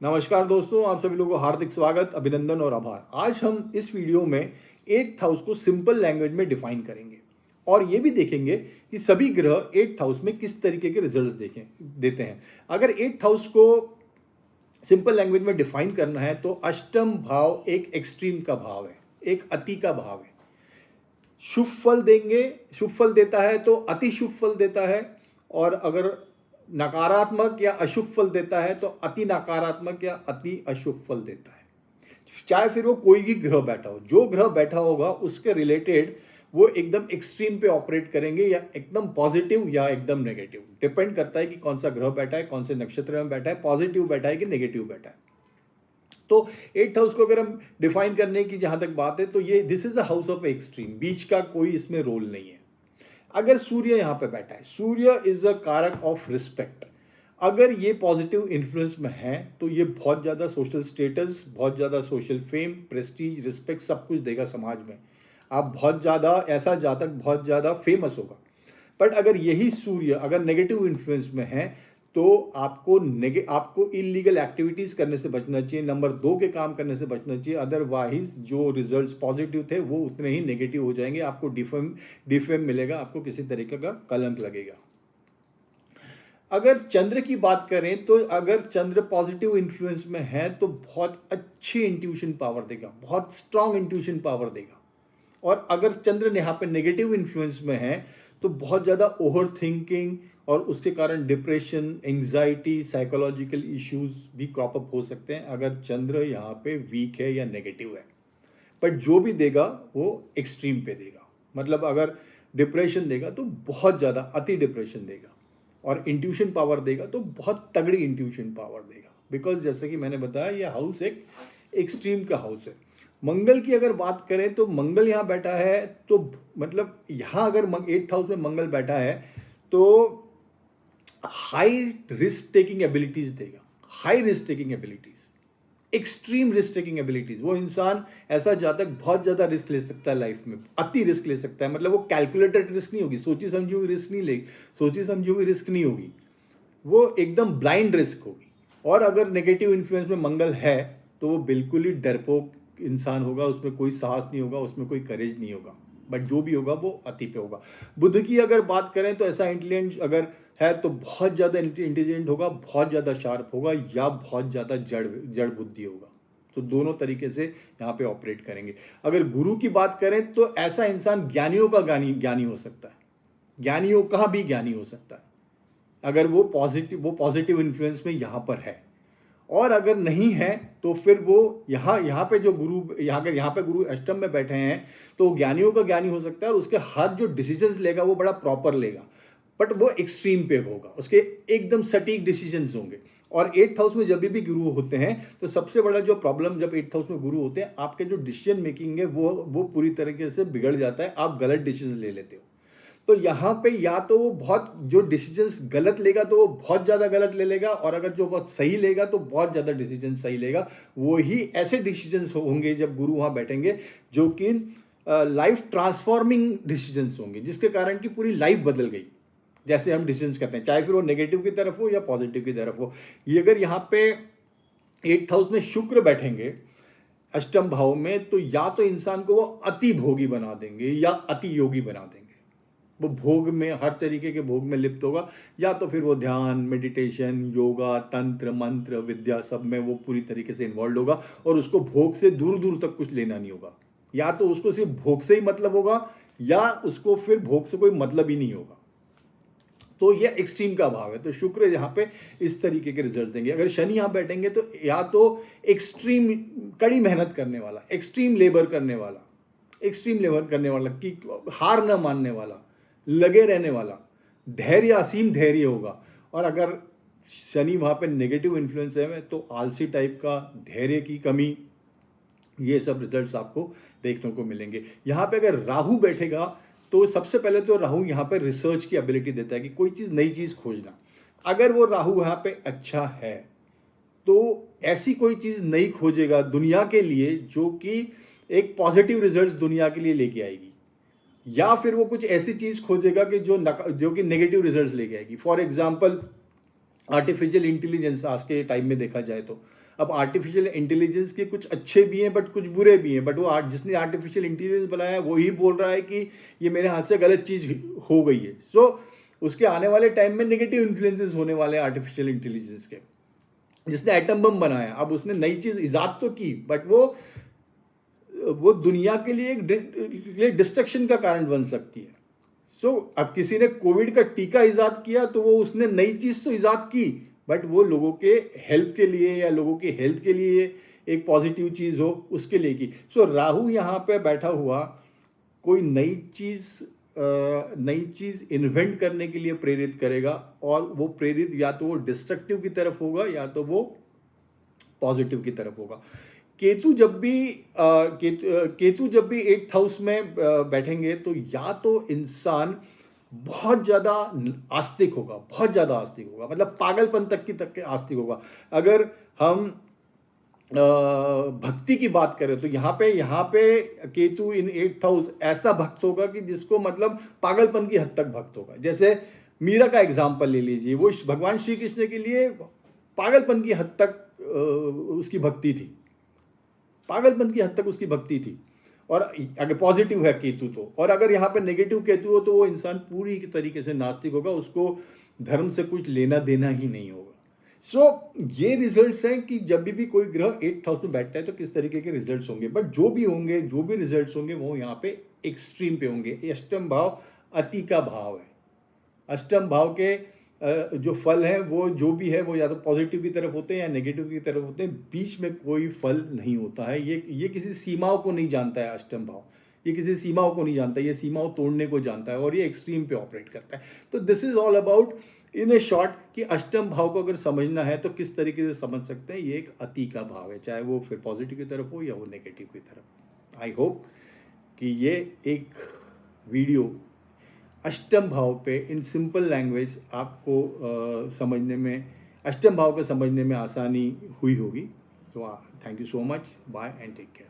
नमस्कार दोस्तों, आप सभी लोगों को हार्दिक स्वागत, अभिनंदन और आभार। आज हम इस वीडियो में 8th हाउस को सिंपल लैंग्वेज में डिफाइन करेंगे और ये भी देखेंगे कि सभी ग्रह 8th हाउस में किस तरीके के रिजल्ट्स देते हैं। अगर 8th हाउस को सिंपल लैंग्वेज में डिफाइन करना है तो अष्टम भाव एक एक्सट्रीम का भाव है, एक अति का भाव है। शुभ फल देंगे, शुभ फल देता है तो अति शुभ फल देता है, और अगर नकारात्मक या अशुभ फल देता है तो अति नकारात्मक या अति अशुभ फल देता है। चाहे फिर वो कोई भी ग्रह बैठा हो, जो ग्रह बैठा होगा उसके रिलेटेड वो एकदम एक्सट्रीम पे ऑपरेट करेंगे, या एकदम पॉजिटिव या एकदम नेगेटिव। डिपेंड करता है कि कौन सा ग्रह बैठा है, कौन से नक्षत्र में बैठा है, पॉजिटिव बैठा है कि नेगेटिव बैठा है। तो 8th हाउस को अगर हम डिफाइन करने की जहां तक बात है तो ये this is a house of extreme, बीच का कोई इसमें रोल नहीं है। अगर सूर्य यहां पे बैठा है, सूर्य इज अ कारक ऑफ रिस्पेक्ट। अगर ये पॉजिटिव इन्फ्लुएंस में है तो ये बहुत ज़्यादा सोशल स्टेटस, बहुत ज़्यादा सोशल फेम, प्रेस्टीज, रिस्पेक्ट सब कुछ देगा समाज में। आप बहुत ज़्यादा, ऐसा जातक बहुत ज़्यादा फेमस होगा। बट अगर यही सूर्य अगर नेगेटिव इन्फ्लुएंस में है तो आपको इलीगल एक्टिविटीज़ करने से बचना चाहिए, नंबर 2 के काम करने से बचना चाहिए। अदरवाइज जो रिजल्ट्स पॉजिटिव थे वो उतने ही नेगेटिव हो जाएंगे, आपको डिफेम मिलेगा, आपको किसी तरीके का कलंक लगेगा। अगर चंद्र की बात करें तो अगर चंद्र पॉजिटिव इन्फ्लुएंस में है तो बहुत अच्छी इंट्यूशन पावर देगा, बहुत स्ट्रांग इंट्यूशन पावर देगा। और अगर चंद्र यहाँ पे नेगेटिव इन्फ्लुएंस में है तो बहुत ज़्यादा ओवर थिंकिंग और उसके कारण डिप्रेशन, एंग्जाइटी, साइकोलॉजिकल इश्यूज भी क्रॉप अप हो सकते हैं अगर चंद्र यहाँ पे वीक है या नेगेटिव है। बट जो भी देगा वो एक्सट्रीम पे देगा। मतलब अगर डिप्रेशन देगा तो बहुत ज़्यादा अति डिप्रेशन देगा, और इंट्यूशन पावर देगा तो बहुत तगड़ी इंट्यूशन पावर देगा। बिकॉज जैसे कि मैंने बताया ये हाउस एक एक्सट्रीम का हाउस है। मंगल की अगर बात करें तो मंगल यहाँ बैठा है तो मतलब यहाँ अगर 8th हाउस में मंगल बैठा है तो हाई रिस्क टेकिंग एबिलिटीज देगा, high risk taking abilities, extreme risk taking abilities. वो इंसान ऐसा जातक बहुत ज्यादा रिस्क ले सकता है लाइफ में, अति रिस्क ले सकता है। मतलब वो कैलकुलेटेड रिस्क नहीं होगी, सोची समझी हुई रिस्क नहीं लेगी, सोची समझी हुई रिस्क नहीं होगी, वो एकदम ब्लाइंड रिस्क होगी। और अगर नेगेटिव इन्फ्लुएंस में मंगल है तो वो बिल्कुल ही डरपोक इंसान होगा, उसमें कोई साहस नहीं होगा, उसमें कोई करेज नहीं होगा। बट जो भी होगा वो अति पे होगा। बुध की अगर बात करें तो ऐसा इंटेलिजेंट अगर है तो बहुत ज़्यादा इंटेलिजेंट होगा, बहुत ज़्यादा शार्प होगा, या बहुत ज़्यादा जड़ बुद्धि होगा। तो दोनों तरीके से यहाँ पे ऑपरेट करेंगे। अगर गुरु की बात करें तो ऐसा इंसान ज्ञानियों का ज्ञानी हो सकता है, ज्ञानियों का भी ज्ञानी हो सकता है अगर वो पॉजिटिव इन्फ्लुएंस में यहाँ पर है। और अगर नहीं है तो फिर वो यहाँ पे जो गुरु, अगर यहाँ पे गुरु अष्टम में बैठे हैं तो ज्ञानियों का ज्ञानी हो सकता है, और उसके हर जो डिसीजंस लेगा वो बड़ा प्रॉपर लेगा, बट वो एक्सट्रीम पे होगा, उसके एकदम सटीक डिसीजंस होंगे। और 8th हाउस में जब भी गुरु होते हैं तो सबसे बड़ा जो प्रॉब्लम जब 8th हाउस में गुरु होते हैं, आपके जो डिसीजन मेकिंग है वो पूरी तरीके से बिगड़ जाता है, आप गलत डिसीजन ले लेते हो। तो यहाँ पे या तो वो बहुत जो डिसीजंस गलत लेगा तो वो बहुत ज़्यादा गलत ले लेगा, और अगर जो बहुत सही लेगा तो बहुत ज़्यादा डिसीजन सही लेगा। वही ऐसे डिसीजंस होंगे जब गुरु वहाँ बैठेंगे जो कि लाइफ ट्रांसफॉर्मिंग डिसीजंस होंगे, जिसके कारण की पूरी लाइफ बदल गई। जैसे हम डिसीजंस करते हैं, चाहे फिर वो नेगेटिव की तरफ हो या पॉजिटिव की तरफ हो। ये अगर यहाँ पे 8th हाउस में शुक्र बैठेंगे अष्टम भाव में तो या तो इंसान को वो अति भोगी बना देंगे या अति योगी बना देंगे। वो भोग में, हर तरीके के भोग में लिप्त होगा, या तो फिर वो ध्यान, मेडिटेशन, योगा, तंत्र, मंत्र, विद्या सब में वो पूरी तरीके से इन्वॉल्व होगा, और उसको भोग से दूर दूर तक कुछ लेना नहीं होगा। या तो उसको सिर्फ भोग से ही मतलब होगा, या उसको फिर भोग से कोई मतलब ही नहीं होगा। तो ये एक्सट्रीम का भाव है। तो शुक्र यहाँ पे इस तरीके के रिजल्ट देंगे। अगर शनि यहाँ बैठेंगे तो या तो एक्सट्रीम कड़ी मेहनत करने वाला, एक्सट्रीम लेबर करने वाला, कि हार न मानने वाला, लगे रहने वाला, धैर्य, असीम धैर्य होगा। और अगर शनि वहाँ पे नेगेटिव इन्फ्लुएंस है तो आलसी टाइप का, धैर्य की कमी, ये सब रिजल्ट्स आपको देखने को मिलेंगे। यहाँ पे अगर राहु बैठेगा तो सबसे पहले तो राहु यहाँ पे रिसर्च की एबिलिटी देता है कि कोई चीज़, नई चीज़ खोजना। अगर वो राहु यहाँ पे अच्छा है तो ऐसी कोई चीज़ नई खोजेगा दुनिया के लिए जो कि एक पॉजिटिव रिजल्ट्स दुनिया के लिए लेके आएगी, या फिर वो कुछ ऐसी चीज़ खोजेगा कि जो कि नेगेटिव रिजल्ट्स लेके आएगी। फॉर एग्जाम्पल आर्टिफिशियल इंटेलिजेंस आज के टाइम में देखा जाए तो अब आर्टिफिशियल इंटेलिजेंस के कुछ अच्छे भी हैं बट कुछ बुरे भी हैं, बट वो जिसने आर्टिफिशियल इंटेलिजेंस बनाया है वो ही बोल रहा है कि ये मेरे हाथ से गलत चीज़ हो गई है। सो उसके आने वाले टाइम में नेगेटिव इन्फ्लुएंसेस होने वाले हैं आर्टिफिशियल इंटेलिजेंस के। जिसने एटम बम बनाया, अब उसने नई चीज़ ईजाद तो की बट वो दुनिया के लिए एक डिस्ट्रक्शन का कारण बन सकती है। अब किसी ने कोविड का टीका इजाद किया तो वो उसने नई चीज तो इजाद की, बट वो लोगों के हेल्प के लिए या लोगों के हेल्थ के लिए एक पॉजिटिव चीज हो उसके लिए की। राहु यहाँ पे बैठा हुआ कोई नई चीज इन्वेंट करने के लिए प्रेरित करेगा, और वो प्रेरित या तो वो डिस्ट्रक्टिव की तरफ होगा या तो वो पॉजिटिव की तरफ होगा। केतु जब भी केतु जब भी 8th हाउस में बैठेंगे तो या तो इंसान बहुत ज़्यादा आस्तिक होगा, बहुत ज़्यादा आस्तिक होगा, मतलब पागलपन तक के आस्तिक होगा। अगर हम भक्ति की बात करें तो यहाँ पे केतु इन 8th हाउस ऐसा भक्त होगा कि जिसको मतलब पागलपन की हद तक भक्त होगा। जैसे मीरा का एग्जाम्पल ले लीजिए, वो भगवान श्री कृष्ण के लिए पागलपन की हद तक उसकी भक्ति थी, पागलपन की हद तक उसकी भक्ति थी। और अगर पॉजिटिव है केतु तो, और अगर यहाँ पे नेगेटिव केतु हो तो वो इंसान पूरी तरीके से नास्तिक होगा, उसको धर्म से कुछ लेना देना ही नहीं होगा। ये रिजल्ट्स हैं कि जब भी कोई ग्रह 8th हाउस में बैठता है तो किस तरीके के रिजल्ट्स होंगे। बट जो भी रिजल्ट्स होंगे वो यहाँ पे एक्सट्रीम पे होंगे। अष्टम भाव अति का भाव है। अष्टम भाव के जो फल हैं वो जो भी है वो या तो पॉजिटिव की तरफ होते हैं या नेगेटिव की तरफ होते हैं, बीच में कोई फल नहीं होता है। ये किसी सीमाओं को नहीं जानता है अष्टम भाव, ये किसी सीमाओं को नहीं जानता, ये सीमाओं तोड़ने को जानता है और ये एक्सट्रीम पे ऑपरेट करता है। तो this is all about in A short कि अष्टम भाव को अगर समझना है तो किस तरीके से समझ सकते हैं। ये एक अति का भाव है, चाहे वो फिर पॉजिटिव की तरफ हो या वो नेगेटिव की तरफ। आई होप कि ये एक वीडियो अष्टम भाव पे इन सिंपल लैंग्वेज आपको समझने में, अष्टम भाव को समझने में आसानी हुई होगी। So thank you so much, bye and take care.